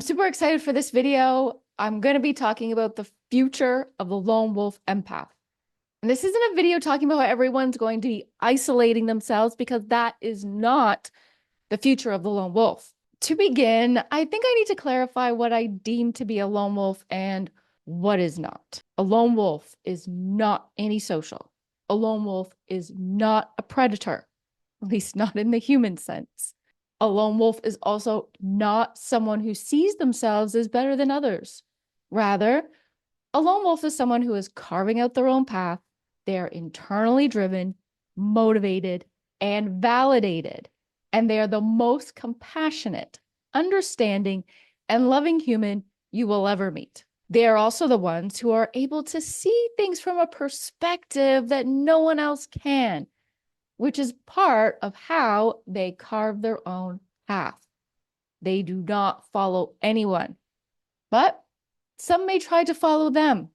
super excited for this video. I'm going to be talking about the future of the lone wolf empath. And this isn't a video talking about how everyone's going to be isolating themselves, because that is not the future of the lone wolf. To begin, I think I need to clarify what I deem to be a lone wolf and what is not. A lone wolf is not antisocial. A lone wolf is not a predator, at least not in the human sense. A lone wolf is also not someone who sees themselves as better than others. Rather, a lone wolf is someone who is carving out their own path. They are internally driven, motivated, and validated. And they are the most compassionate, understanding, and loving human you will ever meet. They are also the ones who are able to see things from a perspective that no one else can, which is part of how they carve their own path. They do not follow anyone, but some may try to follow them.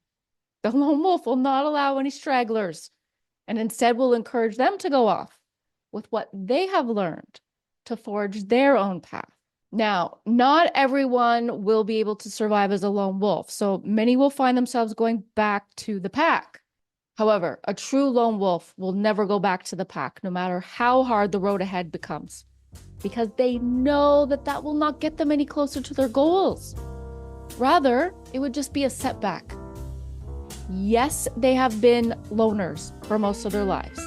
The lone wolf will not allow any stragglers, and instead will encourage them to go off with what they have learned to forge their own path. Now, not everyone will be able to survive as a lone wolf, so many will find themselves going back to the pack. However, a true lone wolf will never go back to the pack, no matter how hard the road ahead becomes, because they know that that will not get them any closer to their goals. Rather, it would just be a setback. Yes, they have been loners for most of their lives.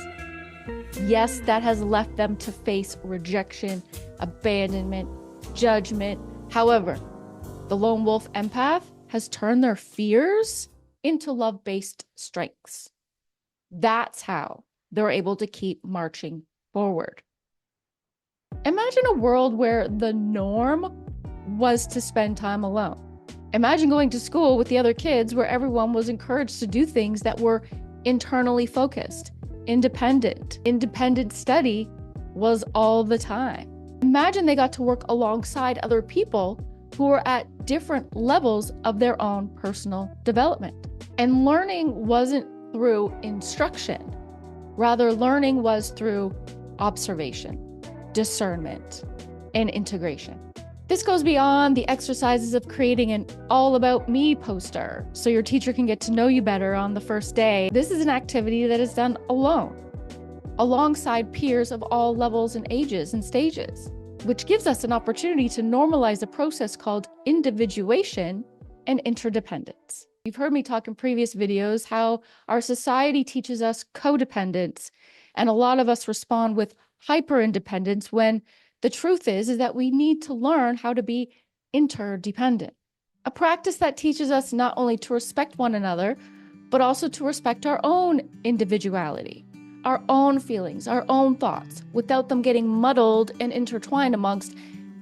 Yes, that has left them to face rejection, abandonment, judgment. However, the lone wolf empath has turned their fears into love-based strengths. That's how they're able to keep marching forward. Imagine a world where the norm was to spend time alone. Imagine going to school with the other kids where everyone was encouraged to do things that were internally focused, independent. Independent study was all the time. Imagine they got to work alongside other people who were at different levels of their own personal development. And learning wasn't through instruction. Rather, learning was through observation, discernment, and integration. This goes beyond the exercises of creating an all about me poster so your teacher can get to know you better on the first day. This is an activity that is done alone, alongside peers of all levels and ages and stages, which gives us an opportunity to normalize a process called individuation and interdependence. You've heard me talk in previous videos how our society teaches us codependence, and a lot of us respond with hyper-independence when the truth is that we need to learn how to be interdependent. A practice that teaches us not only to respect one another, but also to respect our own individuality, our own feelings, our own thoughts, without them getting muddled and intertwined amongst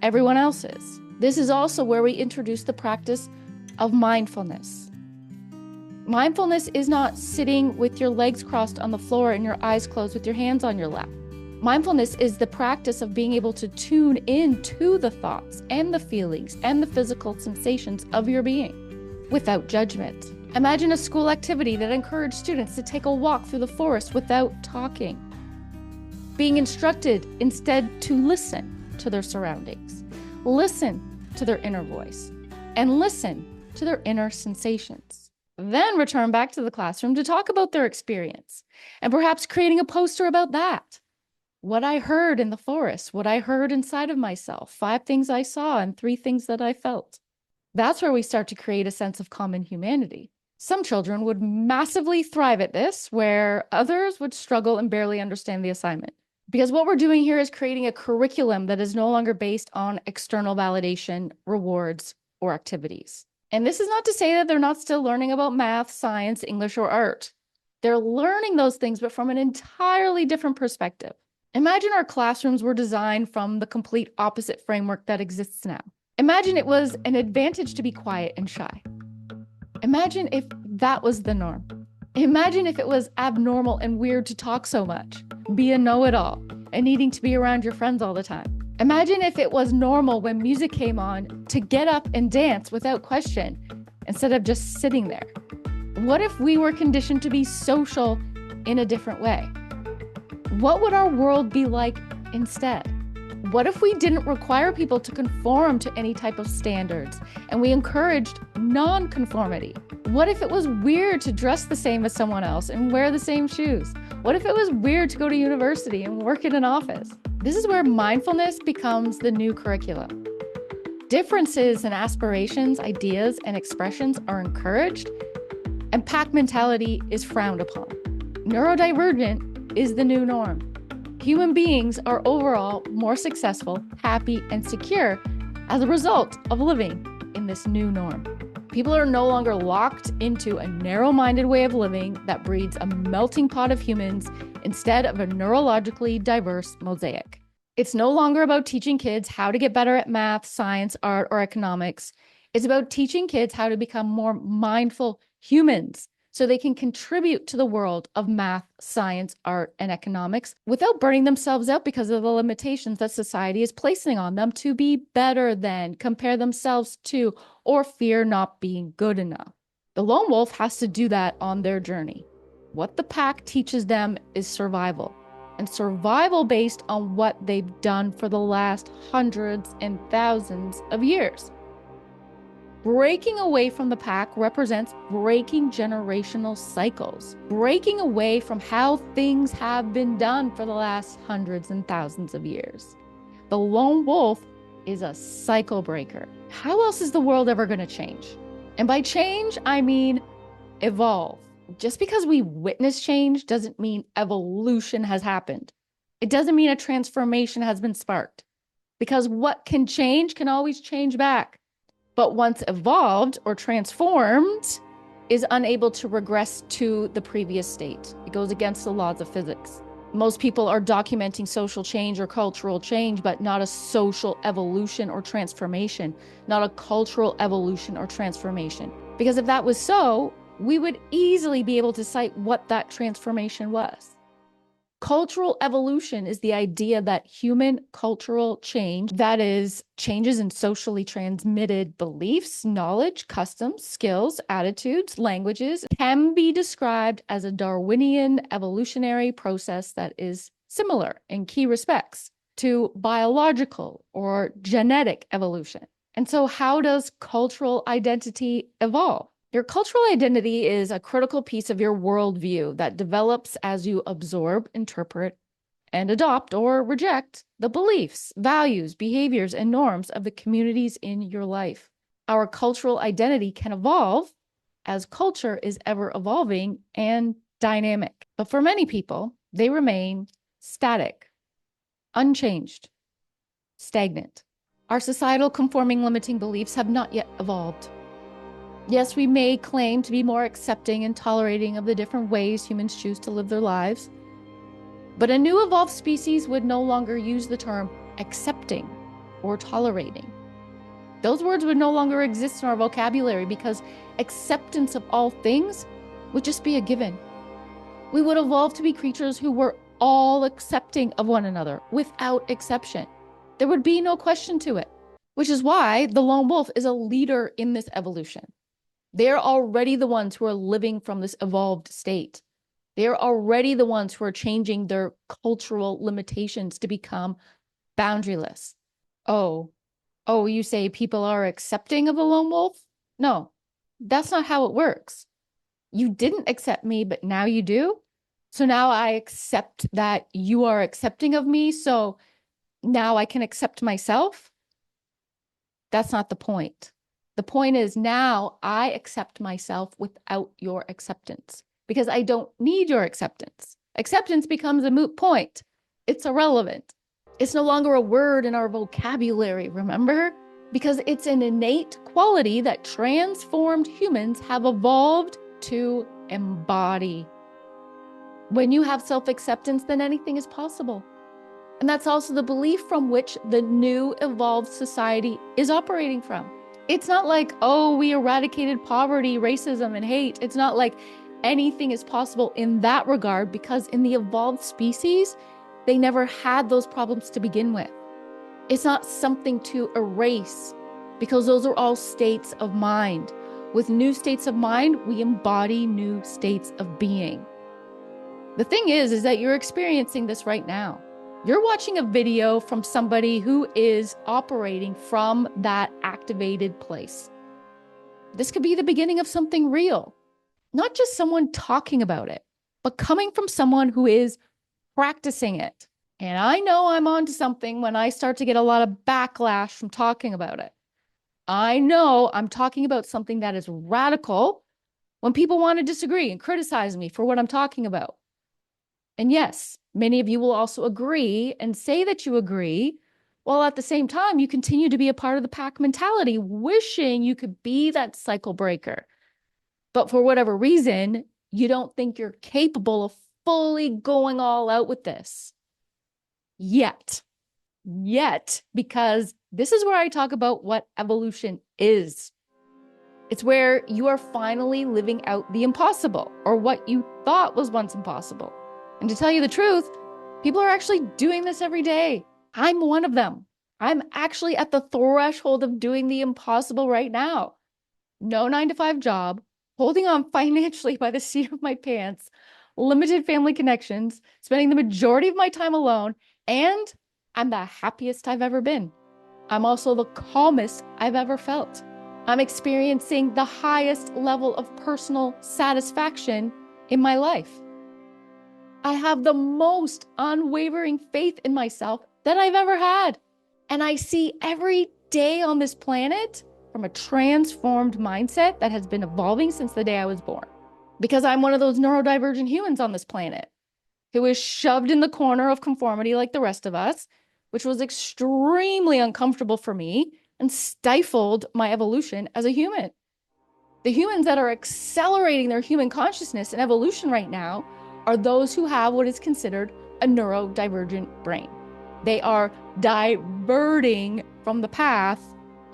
everyone else's. This is also where we introduce the practice of mindfulness. Mindfulness is not sitting with your legs crossed on the floor and your eyes closed with your hands on your lap. Mindfulness is the practice of being able to tune in to the thoughts and the feelings and the physical sensations of your being without judgment. Imagine a school activity that encouraged students to take a walk through the forest without talking, being instructed instead to listen to their surroundings, listen to their inner voice, and listen to their inner sensations. Then return back to the classroom to talk about their experience and perhaps creating a poster about that. What I heard in the forest, what I heard inside of myself, 5 things I saw and 3 things that I felt. That's where we start to create a sense of common humanity. Some children would massively thrive at this, where others would struggle and barely understand the assignment. Because what we're doing here is creating a curriculum that is no longer based on external validation, rewards, or activities. And this is not to say that they're not still learning about math, science, English, or art. They're learning those things, but from an entirely different perspective. Imagine our classrooms were designed from the complete opposite framework that exists now. Imagine it was an advantage to be quiet and shy. Imagine if that was the norm. Imagine if it was abnormal and weird to talk so much, be a know-it-all, and needing to be around your friends all the time. Imagine if it was normal when music came on to get up and dance without question, instead of just sitting there. What if we were conditioned to be social in a different way? What would our world be like instead? What if we didn't require people to conform to any type of standards and we encouraged non-conformity? What if it was weird to dress the same as someone else and wear the same shoes? What if it was weird to go to university and work in an office? This is where mindfulness becomes the new curriculum. Differences in aspirations, ideas, and expressions are encouraged, and pack mentality is frowned upon. Neurodivergent is the new norm. Human beings are overall more successful, happy, and secure as a result of living in this new norm. People are no longer locked into a narrow-minded way of living that breeds a melting pot of humans instead of a neurologically diverse mosaic. It's no longer about teaching kids how to get better at math, science, art, or economics. It's about teaching kids how to become more mindful humans so they can contribute to the world of math, science, art, and economics without burning themselves out because of the limitations that society is placing on them to be better than, compare themselves to, or fear not being good enough. The lone wolf has to do that on their journey. What the pack teaches them is survival, and survival based on what they've done for the last hundreds and thousands of years. Breaking away from the pack represents breaking generational cycles, breaking away from how things have been done for the last hundreds and thousands of years. The lone wolf is a cycle breaker. How else is the world ever going to change? And by change, I mean evolve. Just because we witness change doesn't mean evolution has happened. It doesn't mean a transformation has been sparked, because what can change can always change back. But once evolved or transformed, is unable to regress to the previous state. It goes against the laws of physics. Most people are documenting social change or cultural change, but not a social evolution or transformation, not a cultural evolution or transformation. Because if that was so, we would easily be able to cite what that transformation was. Cultural evolution is the idea that human cultural change, that is, changes in socially transmitted beliefs, knowledge, customs, skills, attitudes, languages, can be described as a Darwinian evolutionary process that is similar in key respects to biological or genetic evolution. And so how does cultural identity evolve? Your cultural identity is a critical piece of your worldview that develops as you absorb, interpret, and adopt or reject the beliefs, values, behaviors, and norms of the communities in your life. Our cultural identity can evolve as culture is ever evolving and dynamic. But for many people, they remain static, unchanged, stagnant. Our societal conforming limiting beliefs have not yet evolved. Yes, we may claim to be more accepting and tolerating of the different ways humans choose to live their lives, but a new evolved species would no longer use the term accepting or tolerating. Those words would no longer exist in our vocabulary because acceptance of all things would just be a given. We would evolve to be creatures who were all accepting of one another without exception. There would be no question to it, which is why the lone wolf is a leader in this evolution. They're already the ones who are living from this evolved state. They're already the ones who are changing their cultural limitations to become boundaryless. Oh, you say people are accepting of the lone wolf? No, that's not how it works. You didn't accept me, but now you do. So now I accept that you are accepting of me. So now I can accept myself. That's not the point. The point is now I accept myself without your acceptance because I don't need your acceptance. Acceptance becomes a moot point. It's irrelevant. It's no longer a word in our vocabulary, remember? Because it's an innate quality that transformed humans have evolved to embody. When you have self-acceptance, then anything is possible. And that's also the belief from which the new evolved society is operating from. It's not like, oh, we eradicated poverty, racism, and hate. It's not like anything is possible in that regard because in the evolved species, they never had those problems to begin with. It's not something to erase because those are all states of mind. With new states of mind, we embody new states of being. The thing is that you're experiencing this right now. You're watching a video from somebody who is operating from that activated place. This could be the beginning of something real, not just someone talking about it, but coming from someone who is practicing it. And I know I'm onto something when I start to get a lot of backlash from talking about it. I know I'm talking about something that is radical when people want to disagree and criticize me for what I'm talking about. And yes, many of you will also agree and say that you agree, while at the same time, you continue to be a part of the pack mentality, wishing you could be that cycle breaker. But for whatever reason, you don't think you're capable of fully going all out with this yet. Because this is where I talk about what evolution is. It's where you are finally living out the impossible, or what you thought was once impossible. And to tell you the truth, people are actually doing this every day. I'm one of them. I'm actually at the threshold of doing the impossible right now. No 9-to-5 job, holding on financially by the seat of my pants, limited family connections, spending the majority of my time alone, and I'm the happiest I've ever been. I'm also the calmest I've ever felt. I'm experiencing the highest level of personal satisfaction in my life. I have the most unwavering faith in myself that I've ever had. And I see every day on this planet from a transformed mindset that has been evolving since the day I was born. Because I'm one of those neurodivergent humans on this planet who is shoved in the corner of conformity like the rest of us, which was extremely uncomfortable for me and stifled my evolution as a human. The humans that are accelerating their human consciousness and evolution right now are those who have what is considered a neurodivergent brain. They are diverting from the path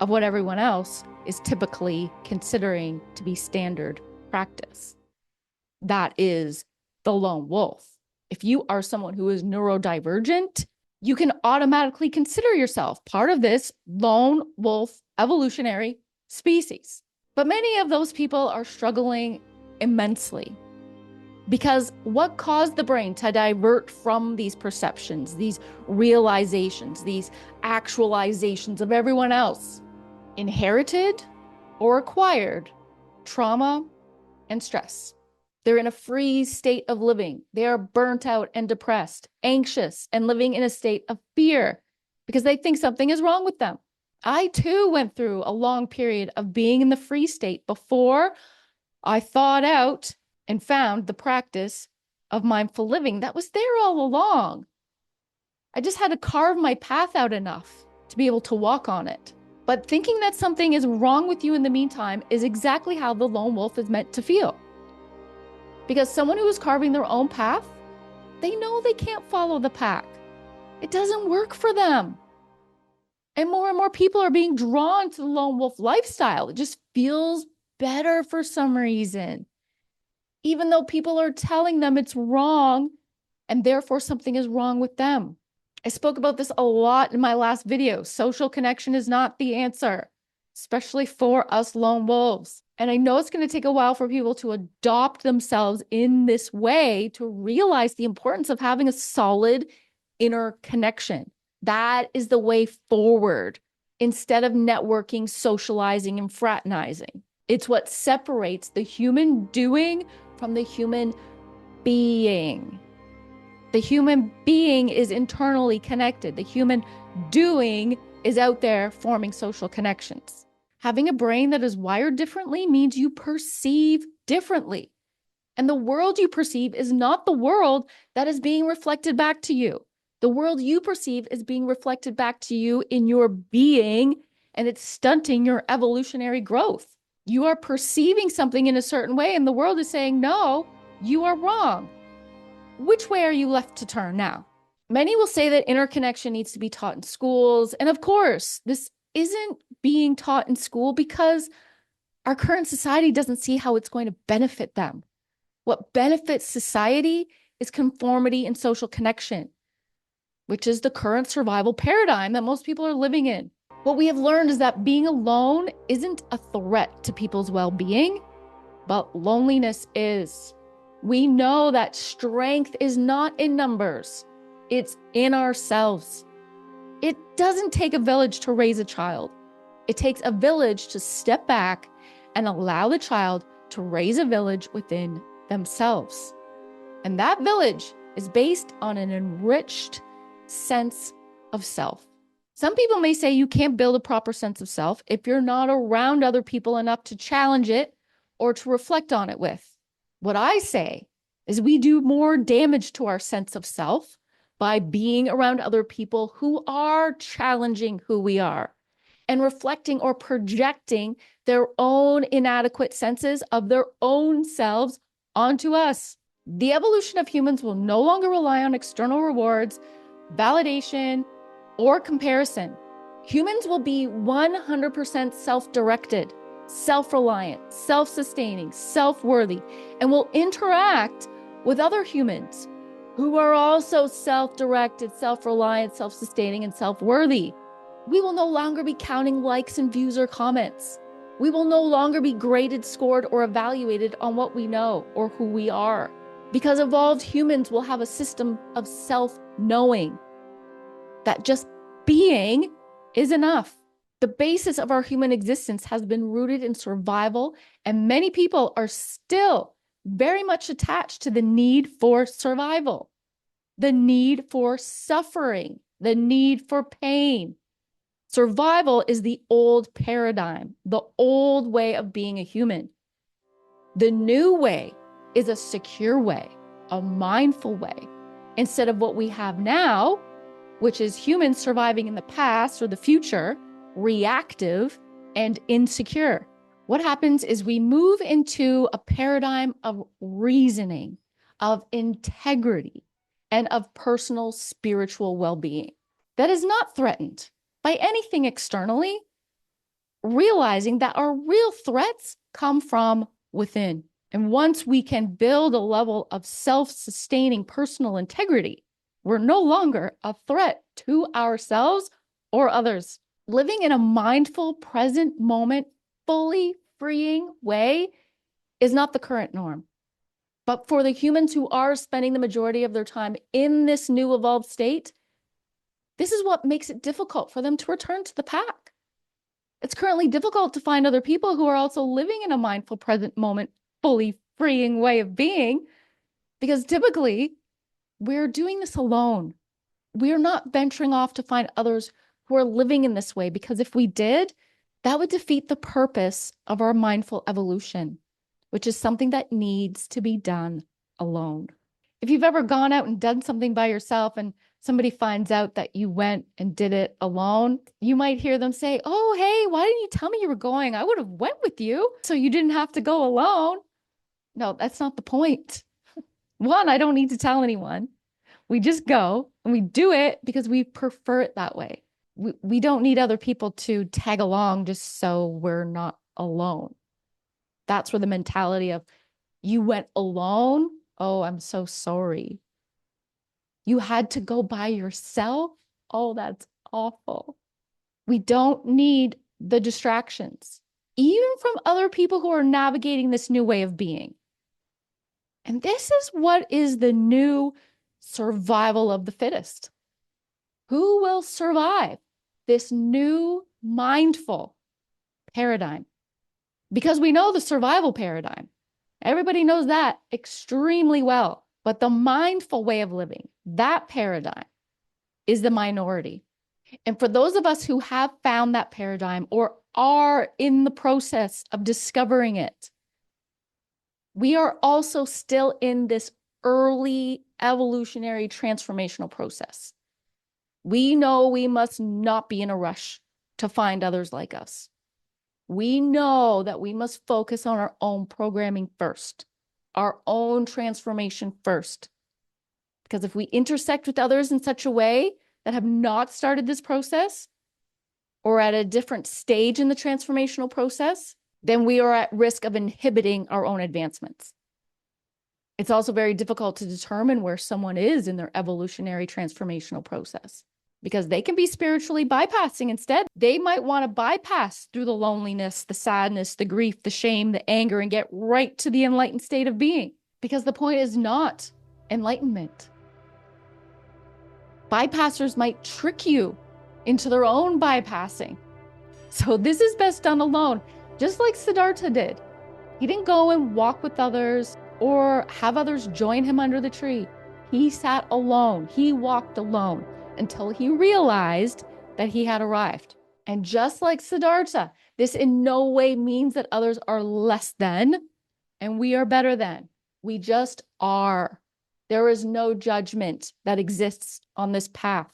of what everyone else is typically considering to be standard practice. That is the lone wolf. If you are someone who is neurodivergent, you can automatically consider yourself part of this lone wolf evolutionary species. But many of those people are struggling immensely because what caused the brain to divert from these perceptions, these realizations, these actualizations of everyone else? Inherited or acquired trauma and stress. They're in a freeze state of living. They are burnt out and depressed, anxious, and living in a state of fear because they think something is wrong with them. I too went through a long period of being in the freeze state before I thawed out and found the practice of mindful living that was there all along. I just had to carve my path out enough to be able to walk on it. But thinking that something is wrong with you in the meantime is exactly how the lone wolf is meant to feel. Because someone who is carving their own path, they know they can't follow the pack. It doesn't work for them. And more people are being drawn to the lone wolf lifestyle. It just feels better for some reason. Even though people are telling them it's wrong, and therefore something is wrong with them. I spoke about this a lot in my last video. Social connection is not the answer, especially for us lone wolves. And I know it's going to take a while for people to adopt themselves in this way to realize the importance of having a solid inner connection. That is the way forward instead of networking, socializing, and fraternizing. It's what separates the human doing from the human being. The human being is internally connected. The human doing is out there forming social connections. Having a brain that is wired differently means you perceive differently. And the world you perceive is not the world that is being reflected back to you. The world you perceive is being reflected back to you in your being, and it's stunting your evolutionary growth. You are perceiving something in a certain way, and the world is saying, no, you are wrong. Which way are you left to turn now? Many will say that interconnection needs to be taught in schools. And of course, this isn't being taught in school because our current society doesn't see how it's going to benefit them. What benefits society is conformity and social connection, which is the current survival paradigm that most people are living in. What we have learned is that being alone isn't a threat to people's well-being, but loneliness is. We know that strength is not in numbers. It's in ourselves. It doesn't take a village to raise a child. It takes a village to step back and allow the child to raise a village within themselves. And that village is based on an enriched sense of self. Some people may say you can't build a proper sense of self if you're not around other people enough to challenge it or to reflect on it with. What I say is we do more damage to our sense of self by being around other people who are challenging who we are and reflecting or projecting their own inadequate senses of their own selves onto us. The evolution of humans will no longer rely on external rewards, validation, or comparison. Humans will be 100% self-directed, self-reliant, self-sustaining, self-worthy, and will interact with other humans who are also self-directed, self-reliant, self-sustaining, and self-worthy. We will no longer be counting likes and views or comments. We will no longer be graded, scored, or evaluated on what we know or who we are, because evolved humans will have a system of self-knowing that just being is enough. The basis of our human existence has been rooted in survival, and many people are still very much attached to the need for survival, the need for suffering, the need for pain. Survival is the old paradigm, the old way of being a human. The new way is a secure way, a mindful way, instead of what we have now, which is humans surviving in the past or the future, reactive and insecure. What happens is we move into a paradigm of reasoning, of integrity, and of personal spiritual well-being that is not threatened by anything externally, realizing that our real threats come from within. And once we can build a level of self-sustaining personal integrity, we're no longer a threat to ourselves or others. Living in a mindful, present moment, fully freeing way is not the current norm. But for the humans who are spending the majority of their time in this new evolved state, this is what makes it difficult for them to return to the pack. It's currently difficult to find other people who are also living in a mindful, present moment, fully freeing way of being, because typically we're doing this alone. We're not venturing off to find others who are living in this way, because if we did, that would defeat the purpose of our mindful evolution, which is something that needs to be done alone. If you've ever gone out and done something by yourself and somebody finds out that you went and did it alone, you might hear them say, "Oh, hey, why didn't you tell me you were going? I would have went with you so you didn't have to go alone." No, that's not the point. One, I don't need to tell anyone. We just go and we do it because we prefer it that way. We don't need other people to tag along just so we're not alone. That's where the mentality of, "You went alone? Oh, I'm so sorry. You had to go by yourself? Oh, that's awful." We don't need the distractions, even from other people who are navigating this new way of being. And this is what is the new survival of the fittest. Who will survive this new mindful paradigm? Because we know the survival paradigm. Everybody knows that extremely well. But the mindful way of living, that paradigm, is the minority. And for those of us who have found that paradigm or are in the process of discovering it, we are also still in this early evolutionary transformational process. We know we must not be in a rush to find others like us. We know that we must focus on our own programming first, our own transformation first. Because if we intersect with others in such a way that have not started this process or at a different stage in the transformational process, then we are at risk of inhibiting our own advancements. It's also very difficult to determine where someone is in their evolutionary transformational process, because they can be spiritually bypassing instead. They might want to bypass through the loneliness, the sadness, the grief, the shame, the anger, and get right to the enlightened state of being, because the point is not enlightenment. Bypassers might trick you into their own bypassing. So this is best done alone, just like Siddhartha did. He didn't go and walk with others or have others join him under the tree. He sat alone. He walked alone until he realized that he had arrived. And just like Siddhartha, this in no way means that others are less than and we are better than. We just are. There is no judgment that exists on this path.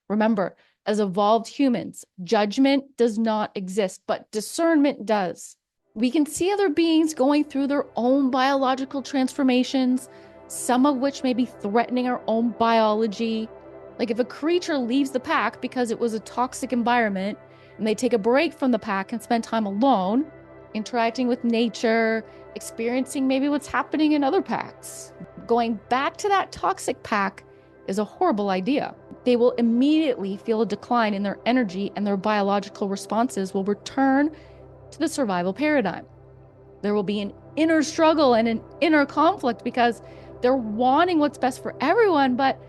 Remember, as evolved humans, judgment does not exist, but discernment does. We can see other beings going through their own biological transformations, some of which may be threatening our own biology. Like if a creature leaves the pack because it was a toxic environment and they take a break from the pack and spend time alone, interacting with nature, experiencing maybe what's happening in other packs. Going back to that toxic pack is a horrible idea. They will immediately feel a decline in their energy and their biological responses will return to the survival paradigm. There will be an inner struggle and an inner conflict because they're wanting what's best for everyone, but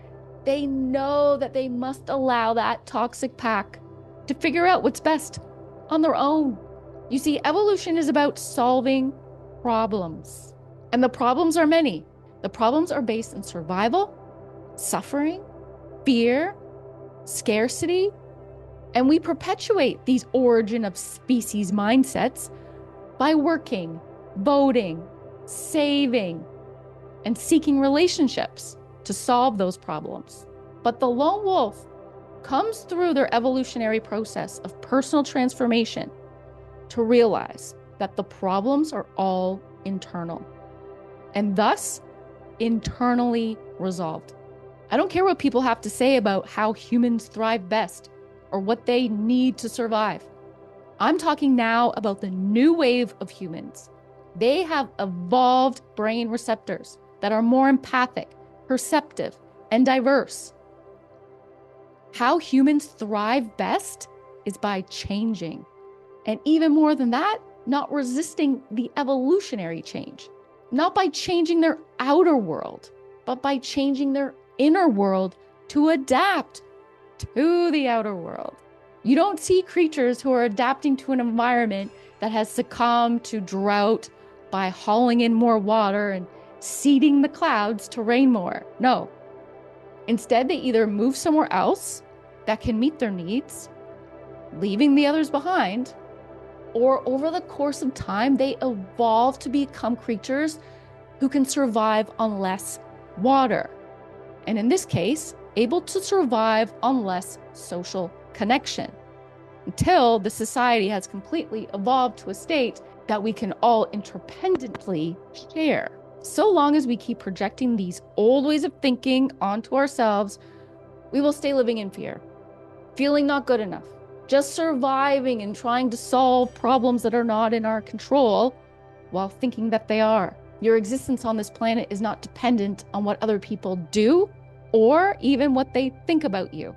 they know that they must allow that toxic pack to figure out what's best on their own. You see, evolution is about solving problems, and the problems are many. The problems are based in survival, suffering, fear, scarcity, and we perpetuate these origin of species mindsets by working, voting, saving, and seeking relationships to solve those problems. But the lone wolf comes through their evolutionary process of personal transformation to realize that the problems are all internal and thus internally resolved. I don't care what people have to say about how humans thrive best or what they need to survive. I'm talking now about the new wave of humans. They have evolved brain receptors that are more empathic, perceptive, and diverse. How humans thrive best is by changing. And even more than that, not resisting the evolutionary change. Not by changing their outer world, but by changing their inner world to adapt to the outer world. You don't see creatures who are adapting to an environment that has succumbed to drought by hauling in more water and seeding the clouds to rain more. No. Instead, they either move somewhere else that can meet their needs, leaving the others behind, or over the course of time, they evolve to become creatures who can survive on less water. And in this case, able to survive on less social connection until the society has completely evolved to a state that we can all interdependently share. So long as we keep projecting these old ways of thinking onto ourselves, we will stay living in fear, feeling not good enough, just surviving and trying to solve problems that are not in our control while thinking that they are. Your existence on this planet is not dependent on what other people do or even what they think about you.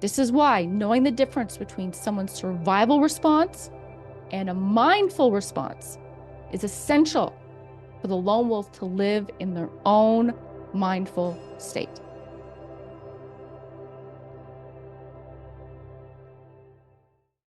This is why knowing the difference between someone's survival response and a mindful response is essential for the lone wolf to live in their own mindful state.